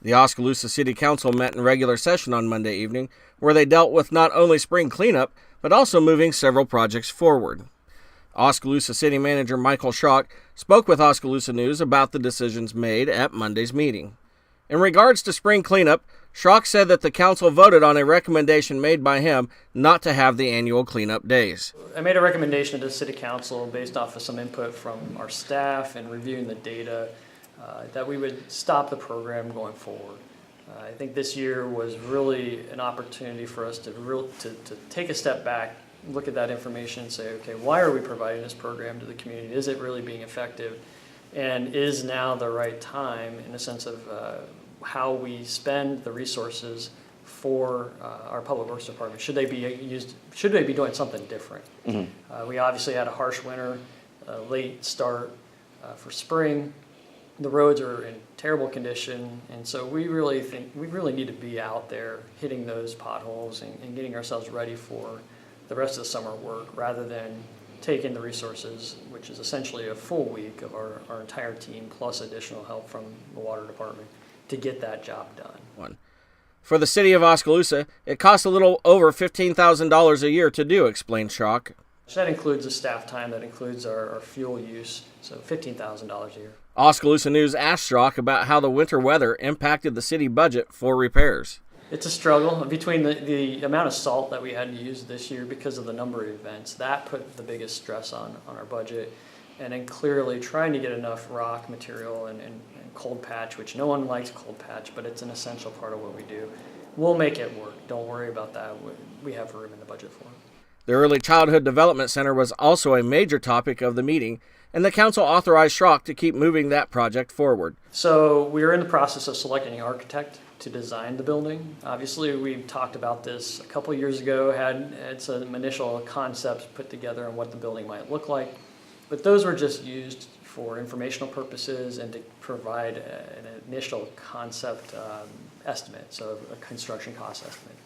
The Oskaloosa City Council met in regular session on Monday evening, where they dealt with not only spring cleanup, but also moving several projects forward. Oskaloosa City Manager Michael Schrock spoke with Oskaloosa News about the decisions made at Monday's meeting. In regards to spring cleanup, Schrock said that the council voted on a recommendation made by him not to have the annual cleanup days. I made a recommendation to the City Council based off of some input from our staff and reviewing the data that we would stop the program going forward. I think this year was really an opportunity for us to take a step back, look at that information and say, okay, why are we providing this program to the community? Is it really being effective? And is now the right time in the sense of how we spend the resources for our public works department? Should they be used? Should they be doing something different? Mm-hmm. We obviously had a harsh winter, late start for spring. The roads are in terrible condition, and so we really think we really need to be out there hitting those potholes and getting ourselves ready for the rest of the summer work, rather than taking the resources, which is essentially a full week of our entire team plus additional help from the water department to get that job done. For the City of Oskaloosa, it costs a little over $15,000 a year to do, explained Schrock. That includes the staff time, that includes our fuel use, so $15,000 a year. Oskaloosa News asked Schrock about how the winter weather impacted the city budget for repairs. It's a struggle between the amount of salt that we had to use this year because of the number of events. That put the biggest stress on our budget. And then clearly trying to get enough rock material and cold patch, which no one likes cold patch, but it's an essential part of what we do. We'll make it work. Don't worry about that. We have room in the budget for it. The Early Childhood Development Center was also a major topic of the meeting, and the council authorized Schrock to keep moving that project forward. So we're in the process of selecting an architect to design the building. Obviously, we've talked about this a couple years ago, had some initial concepts put together on what the building might look like, but those were just used for informational purposes and to provide an initial concept estimate, so a construction cost estimate.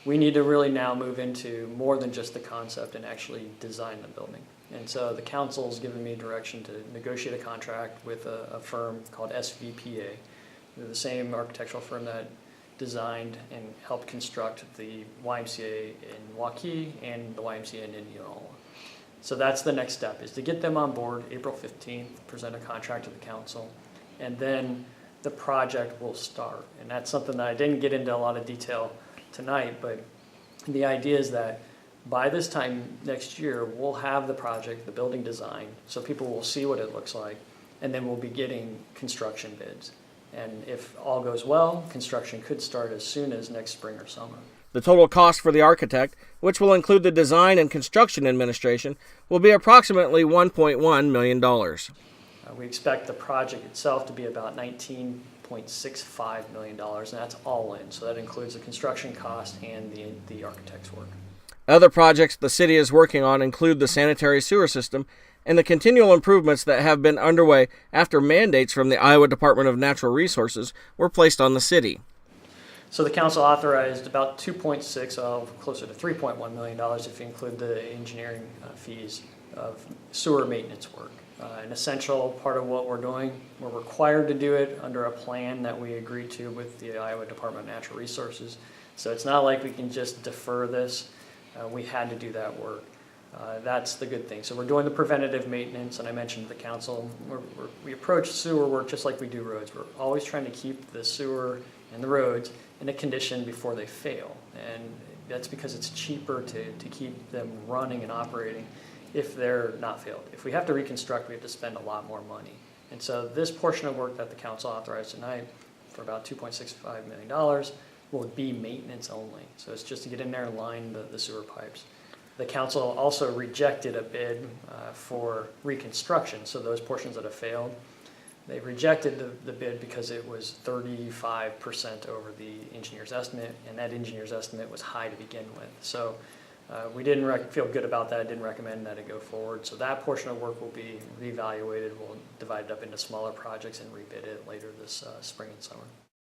We need to really now move into more than just the concept and actually design the building. And so the council's given me direction to negotiate a contract with a firm called SVPA. They're the same architectural firm that designed and helped construct the YMCA in Waukee and the YMCA in Indianola. So that's the next step, is to get them on board April 15th, present a contract to the council, and then the project will start. And that's something that I didn't get into a lot of detail tonight, but the idea is that by this time next year, we'll have the project, the building designed, so people will see what it looks like, and then we'll be getting construction bids. And if all goes well, construction could start as soon as next spring or summer. The total cost for the architect, which will include the design and construction administration, will be approximately $1.1 million. We expect the project itself to be about $19.65 million, and that's all in. So that includes the construction cost and the architect's work. Other projects the city is working on include the sanitary sewer system and the continual improvements that have been underway after mandates from the Iowa Department of Natural Resources were placed on the city. So the council authorized about 2.6 of closer to $3.1 million if you include the engineering fees of sewer maintenance work. An essential part of what we're doing. We're required to do it under a plan that we agreed to with the Iowa Department of Natural Resources. So it's not like we can just defer this. We had to do that work. That's the good thing. So we're doing the preventative maintenance, and I mentioned to the council, we approach sewer work just like we do roads. We're always trying to keep the sewer and the roads in a condition before they fail. And that's because it's cheaper to keep them running and operating if they're not failed. If we have to reconstruct, we have to spend a lot more money. And so this portion of work that the council authorized tonight for about $2.65 million will be maintenance only. So it's just to get in there and line the sewer pipes. The council also rejected a bid for reconstruction, so those portions that have failed. They rejected the bid because it was 35% over the engineer's estimate, and that engineer's estimate was high to begin with. So we didn't feel good about that. I didn't recommend that it go forward. So that portion of work will be reevaluated. We'll divide it up into smaller projects and rebid it later this spring and summer.